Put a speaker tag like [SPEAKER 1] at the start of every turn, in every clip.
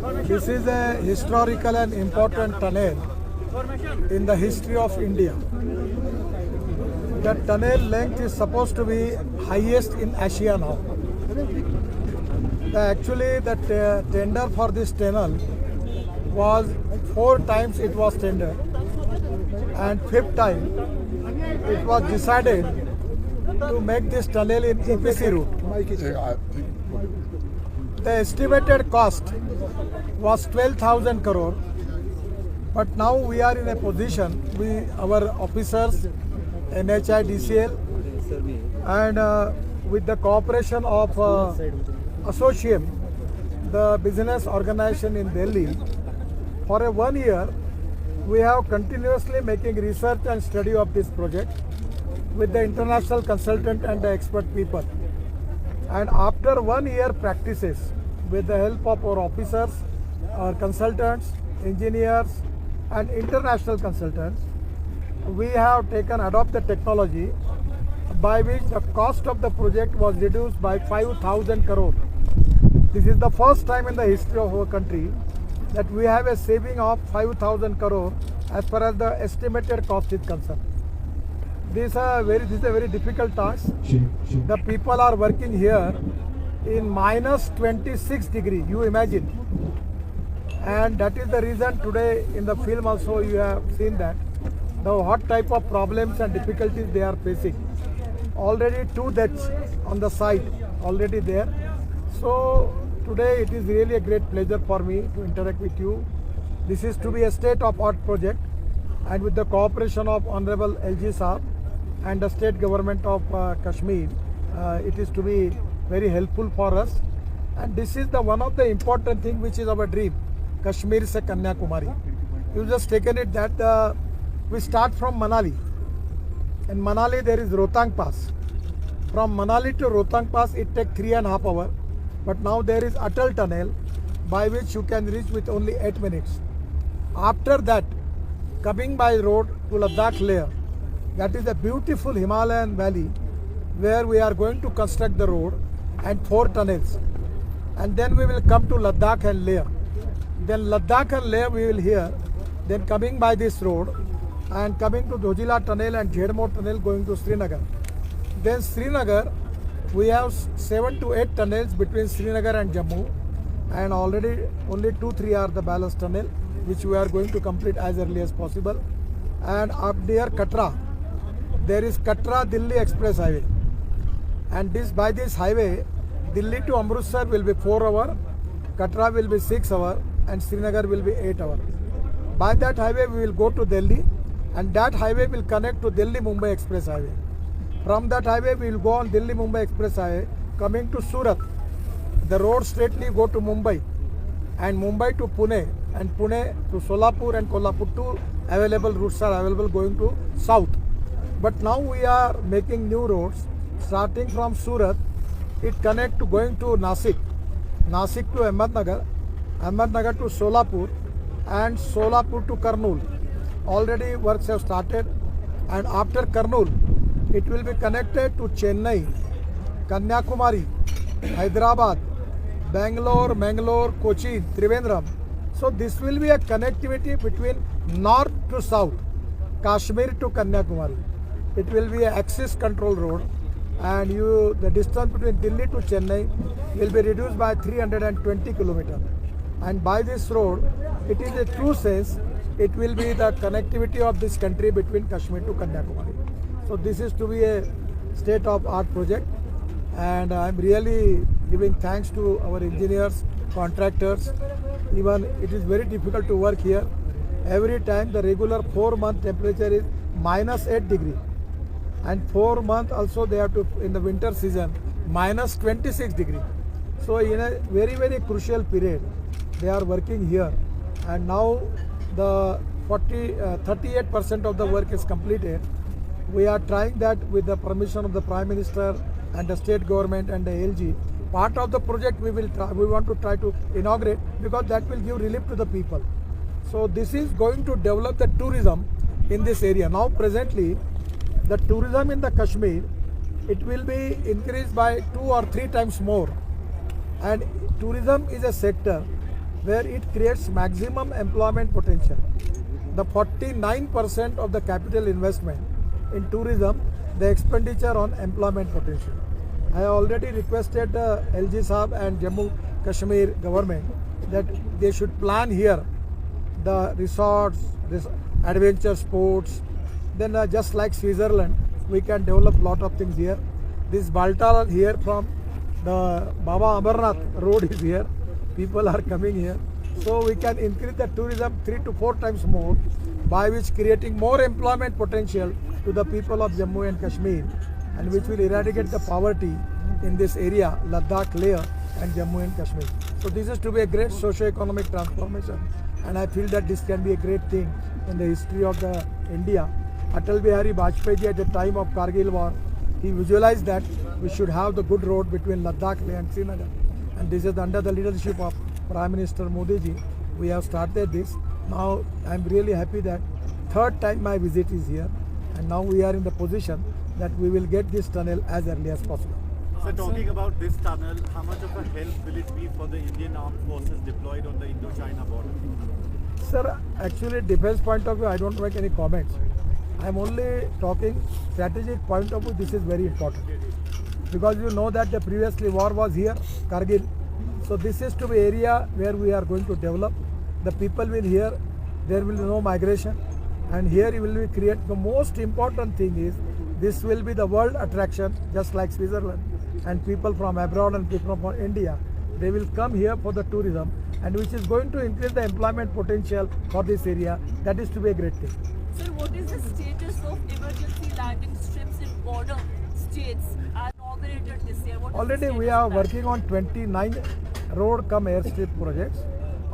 [SPEAKER 1] This is a historical and important tunnel in the history of India. The tunnel length is supposed to be highest in Asia now. Actually, the tender for this tunnel was 4 times it was tendered, and 5th time it was decided to make this tunnel in EPC route. The estimated cost was 12,000 crore, but now we are in a position, our officers, NHI, DCL, and with the cooperation of Associate, the business organization in Delhi, for a 1 year, we have continuously making research and study of this project with the international consultant and the expert people. And after 1 year practices, with the help of our officers, our consultants, engineers, and international consultants, we have adopted technology by which the cost of the project was reduced by 5,000 crore. This is the first time in the history of our country that we have a saving of 5,000 crore as far as the estimated cost is concerned. This is a very difficult task. The people are working here in minus 26 degree, you imagine. And that is the reason today in the film also you have seen that what type of problems and difficulties they are facing. Already 2 deaths on the site already there. So today it is really a great pleasure for me to interact with you. This is to be a state-of-art project, and with the cooperation of Honorable LG Saab and the state government of Kashmir, it is to be very helpful for us. And this is the one of the important thing which is our dream, Kashmir se Kanyakumari. You just taken it that we start from Manali. In Manali there is Rohtang Pass. From Manali to Rohtang Pass it takes 3.5 hours. But now there is Atal Tunnel by which you can reach with only 8 minutes. After that, coming by road to Ladakh Leh, that is a beautiful Himalayan valley where we are going to construct the road and 4 tunnels. And then we will come to Ladakh and Leh. Then Ladakh and Leh we will hear. Then coming by this road and coming to Dojila Tunnel and Jhedmo Tunnel going to Srinagar. Then Srinagar, we have 7 to 8 tunnels between Srinagar and Jammu, and already only 2-3 are the balance tunnel, which we are going to complete as early as possible. And up near Katra, there is Katra Delhi Express Highway, and by this highway, Delhi to Amritsar will be 4 hours, Katra will be 6 hours, and Srinagar will be 8 hours. By that highway we will go to Delhi, and that highway will connect to Delhi Mumbai Express Highway. From that highway we will go on Delhi Mumbai Express Highway coming to Surat. The road straightly go to Mumbai, and Mumbai to Pune, and Pune to Solapur and Kolhapur. 2 available routes are available going to south. But now we are making new roads starting from Surat. It connect to going to Nasik, Nasik to Ahmednagar, Ahmednagar to Solapur, and Solapur to Kurnool. Already works have started, and after Kurnool it will be connected to Chennai, Kanyakumari, Hyderabad, Bangalore, Mangalore, Kochi, Trivandrum. So this will be a connectivity between north to south, Kashmir to Kanyakumari. It will be an axis control road, and the distance between Delhi to Chennai will be reduced by 320 kilometers. And by this road, it is a true sense, it will be the connectivity of this country between Kashmir to Kanyakumari. So this is to be a state-of-art project, and I am really giving thanks to our engineers, contractors. Even it is very difficult to work here. Every time the regular 4-month temperature is minus 8 degree, and 4 months also they have to, in the winter season, minus 26 degree. So in a very crucial period they are working here, and now the 38% of the work is completed. We are trying that with the permission of the Prime Minister and the state government and the LG. Part of the project we want to try to inaugurate, because that will give relief to the people. So this is going to develop the tourism in this area. Now presently, the tourism in the Kashmir, it will be increased by 2 or 3 times more. And tourism is a sector where it creates maximum employment potential. The 49% of the capital investment in tourism, the expenditure on employment potential. I already requested LG Saab and Jammu Kashmir government that they should plan here the resorts, adventure sports. Then just like Switzerland, we can develop lot of things here. This Baltal here from the Baba Amarnath road is here. People are coming here. So we can increase the tourism 3 to 4 times more, by which creating more employment potential to the people of Jammu and Kashmir, and which will eradicate the poverty in this area, Ladakh, Leh and Jammu and Kashmir. So this is to be a great socio-economic transformation, and I feel that this can be a great thing in the history of the India. Atal Bihari Vajpayee ji at the time of Kargil war, he visualized that we should have the good road between Ladakh, Leh and Srinagar. And this is under the leadership of Prime Minister Modi ji. We have started this. Now I am really happy that third time my visit is here, and now we are in the position that we will get this tunnel as early as possible.
[SPEAKER 2] So talking about this tunnel, how much of a help will it be for the Indian armed forces deployed on the Indo-China border?
[SPEAKER 1] Sir, actually defense point of view, I don't make any comments. I am only talking strategic point of view. This is very important, because you know that the previously war was here, Kargil. So this is to be area where we are going to develop. The people will here, there will be no migration, and here we will create. The most important thing is this will be the world attraction, just like Switzerland, and people from abroad and people from India, they will come here for the tourism, and which is going to increase the employment potential for this area. That is to be a great thing.
[SPEAKER 3] Sir, what is the status of emergency landing strips in border states inaugurated this year?
[SPEAKER 1] Already we are working on 29 road cum airstrip projects,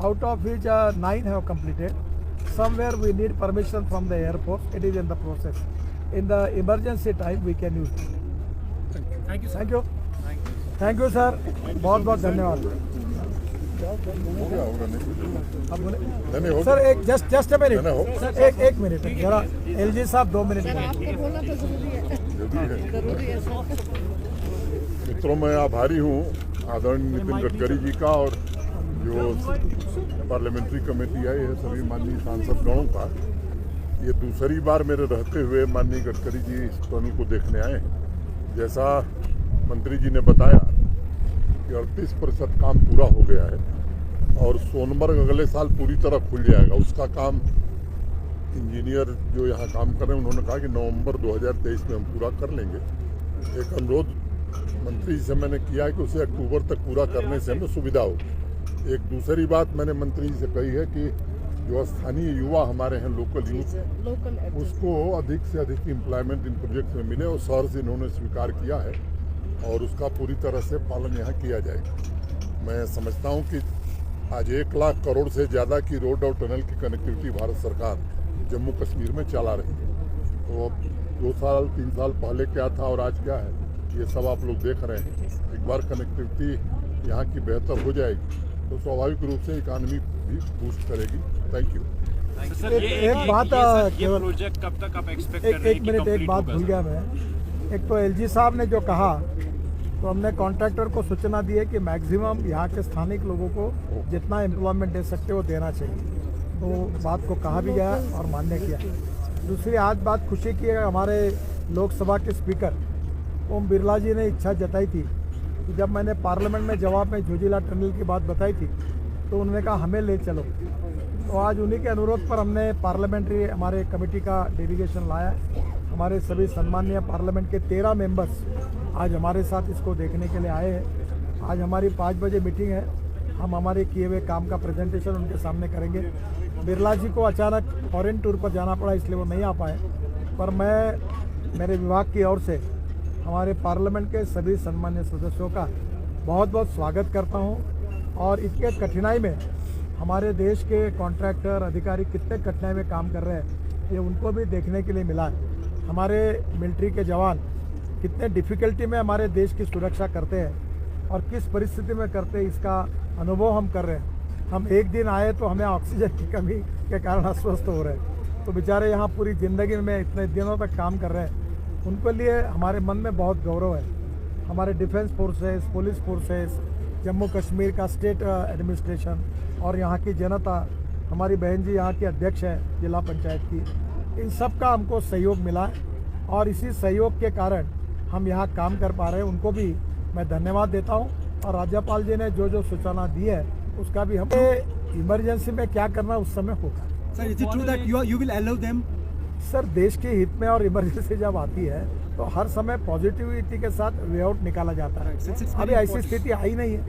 [SPEAKER 1] out of which 9 have completed. Somewhere we need permission from the Air Force. It is in the process. In the emergency time we can use it.
[SPEAKER 2] Thank you, sir.
[SPEAKER 1] Thank you. Thank you, sir. बहुत बहुत धन्यवाद. Sir एक just a minute sir एक minute जरा LG साहब 2 minute.
[SPEAKER 4] मित्रों, मैं आभारी हूँ आदरणीय नितिन गडकरी जी का और जो पार्लियामेंट्री कमेटी है, यह सभी माननीय सांसद गणों का. ये दूसरी बार मेरे रहते हुए माननीय गडकरी जी इस टनल को देखने आए हैं. जैसा मंत्री जी ने बताया कि 38% काम पूरा हो गया है और सोनमर्ग अगले साल पूरी तरह खुल जाएगा. उसका काम इंजीनियर जो यहाँ काम कर रहे हैं उन्होंने कहा कि नवंबर 2023 में हम पूरा कर लेंगे. एक अनुरोध मंत्री जी से मैंने किया है कि उसे अक्टूबर तक पूरा करने से हमें सुविधा हो. एक दूसरी बात मैंने मंत्री जी से कही है कि जो स्थानीय युवा हमारे हैं, लोकल यूथ, उसको अधिक से अधिक एम्प्लॉयमेंट इन प्रोजेक्ट में मिले, और शहर से इन्होंने स्वीकार किया है और उसका पूरी तरह से पालन यहाँ किया जाएगा. मैं समझता हूँ कि आज 1 लाख करोड़ से ज़्यादा की रोड और टनल की कनेक्टिविटी भारत सरकार जम्मू कश्मीर में चला रही है. तो 2 साल 3 साल पहले क्या था और आज क्या है, ये सब आप लोग देख रहे हैं. एक बार कनेक्टिविटी यहाँ की बेहतर हो जाएगी तो स्वाभाविक रूप से इकानमी भी बूस्ट करेगी. Thank you.
[SPEAKER 1] एक बात
[SPEAKER 2] ये प्रोजेक्ट कब तक आप एक्सपेक्ट कर रहे हैं कि कंप्लीट
[SPEAKER 1] एक बात भूल गया मैं. एक तो एलजी साहब ने जो कहा, तो हमने कॉन्ट्रैक्टर को सूचना दी है कि मैक्सिमम यहाँ के स्थानिक लोगों को जितना एम्प्लॉयमेंट दे सकते वो देना चाहिए. तो बात को कहा भी गया और मान्य किया. दूसरी आज बात खुशी की है, हमारे लोकसभा के स्पीकर ओम बिरला जी ने इच्छा जताई थी कि जब मैंने पार्लियामेंट में जवाब में जोजिला टनल की बात बताई थी तो उन्होंने कहा हमें ले चलो. तो आज उन्हीं के अनुरोध पर हमने पार्लियामेंट्री हमारे कमेटी का डेलीगेशन लाया. हमारे सभी सम्मानीय पार्लियामेंट के 13 मेंबर्स आज हमारे साथ इसको देखने के लिए आए हैं. आज हमारी 5 बजे मीटिंग है. हम हमारे किए हुए काम का प्रेजेंटेशन उनके सामने करेंगे. बिरला जी को अचानक फॉरेन टूर पर जाना पड़ा, इसलिए वो नहीं आ पाए, पर मैं मेरे विभाग की ओर से हमारे पार्लियामेंट के सभी सम्मान्य सदस्यों का बहुत बहुत स्वागत करता हूं. और इतने कठिनाई में हमारे देश के कॉन्ट्रैक्टर अधिकारी कितने कठिनाई में काम कर रहे हैं, ये उनको भी देखने के लिए मिला है. हमारे मिलिट्री के जवान कितने डिफ़िकल्टी में हमारे देश की सुरक्षा करते हैं और किस परिस्थिति में करते हैं, इसका अनुभव हम कर रहे हैं. हम एक दिन आए तो हमें ऑक्सीजन की कमी के कारण अस्वस्थ हो रहे हैं, तो बेचारे यहाँ पूरी ज़िंदगी में इतने दिनों तक काम कर रहे हैं. उनके लिए हमारे मन में बहुत गौरव है. हमारे defence forces, police forces, Jammu Kashmir का स्टेट एडमिनिस्ट्रेशन, और यहाँ की जनता, हमारी बहन जी यहाँ की अध्यक्ष है जिला पंचायत की, इन सब का हमको सहयोग मिला है और इसी सहयोग के कारण हम यहाँ काम कर पा रहे हैं। उनको भी मैं धन्यवाद देता हूँ और राज्यपाल जी ने जो जो सूचना दी है उसका भी हमें इमरजेंसी में क्या करना उस समय होगा।
[SPEAKER 5] Sir, is it true that you will allow them?
[SPEAKER 1] Sir, देश के हित में और इमरजेंसी जब आती है तो हर समय पॉजिटिविटी के साथ वे आउट निकाला जाता है। अभी ऐसी स्थिति आई नहीं है,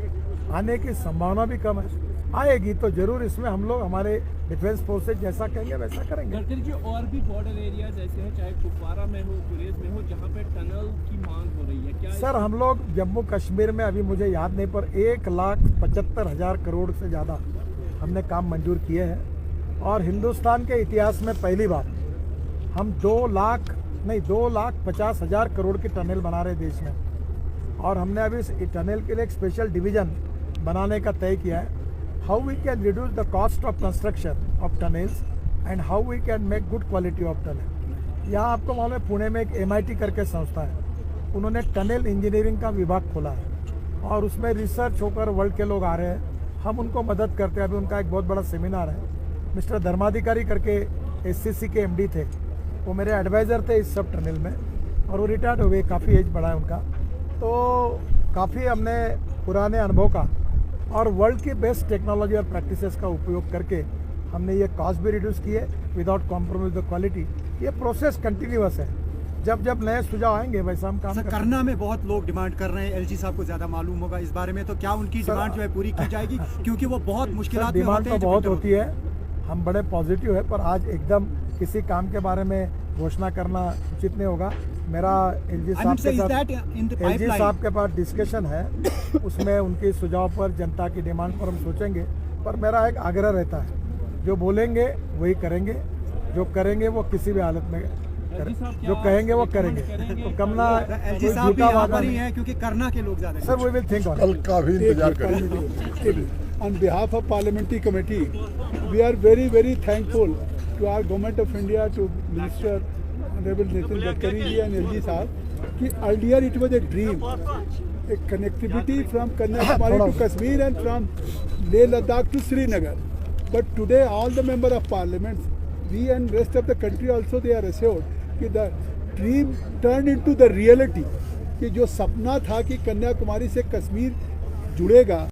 [SPEAKER 1] आने की संभावना भी कम है। आएगी तो जरूर इसमें हम लोग हमारे डिफेंस फोर्सेज जैसा कहेंगे वैसा करेंगे।
[SPEAKER 6] गडकरी जी, और भी बॉर्डर एरियाज ऐसे हैं, चाहे कुपवारा में हो, गुरेज में हो, जहाँ पे टनल की मांग हो रही है, क्या
[SPEAKER 1] सर हम लोग जम्मू कश्मीर में, अभी मुझे याद नहीं पर 1,75,000 करोड़ से ज़्यादा हमने काम मंजूर किए हैं और हिंदुस्तान के इतिहास में पहली बार हम 2,50,000 करोड़ की टनल बना रहे देश में और हमने अभी इस टनल के लिए एक स्पेशल डिवीजन बनाने का तय किया है। How we can reduce the cost of construction of tunnels and how we can make good quality of tunnel. यहाँ आपको मालूम है पुणे में एक MIT करके संस्था है, उन्होंने टनल इंजीनियरिंग का विभाग खोला है और उसमें रिसर्च होकर वर्ल्ड के लोग आ रहे हैं, हम उनको मदद करते हैं। अभी उनका एक बहुत बड़ा सेमिनार है। मिस्टर धर्माधिकारी करके SCC के MD थे, वो मेरे एडवाइज़र थे इस सब टनल में और वो रिटायर्ड हो गए, काफ़ी एज बढ़ा है उनका। तो काफ़ी हमने पुराने अनुभव का और वर्ल्ड की बेस्ट टेक्नोलॉजी और प्रैक्टिसेस का उपयोग करके हमने ये कॉस्ट भी रिड्यूस किए विदाउट कॉम्प्रोमाइज द क्वालिटी। ये प्रोसेस कंटिन्यूअस है, जब जब नए सुझाव आएंगे वैसा हम काम
[SPEAKER 5] सर,
[SPEAKER 1] करेंगे।
[SPEAKER 5] करना में बहुत लोग डिमांड कर रहे हैं, LG साहब को ज़्यादा मालूम होगा इस बारे में, तो क्या उनकी डिमांड जो है पूरी की जाएगी? क्योंकि वो बहुत मुश्किलात में
[SPEAKER 1] डिमांड
[SPEAKER 5] होते
[SPEAKER 1] तो
[SPEAKER 5] हैं।
[SPEAKER 1] बहुत होती है, हम बड़े पॉजिटिव है, पर आज एकदम किसी काम के बारे में घोषणा करना उचित नहीं होगा। मेरा LG साहब के पास डिस्कशन है, उसमें उनके सुझाव पर, जनता की डिमांड पर हम सोचेंगे। पर मेरा एक आग्रह रहता है, जो बोलेंगे वही करेंगे, जो करेंगे वो किसी भी हालत में जो कहेंगे वो करेंगे। तो कमना
[SPEAKER 5] LG साहब भी यहाँ पर ही हैं क्योंकि करना के लोग ज़्यादा हैं।
[SPEAKER 1] Sir we will think on
[SPEAKER 4] कल का भी इंतजार करेंगे।
[SPEAKER 7] On behalf of Parliamentary Committee, we are very, very thankful to our Government of India, to Minister Honorable Nitin Gadkari ji and LG Saab, कि earlier it was a dream, a connectivity from Kanyakumari to Kashmir and from Leh Ladakh to Srinagar. But today all the member of Parliament, we and rest of the country also, they are assured कि the dream turned into the reality, कि जो सपना था कि कन्याकुमारी से कश्मीर जुड़ेगा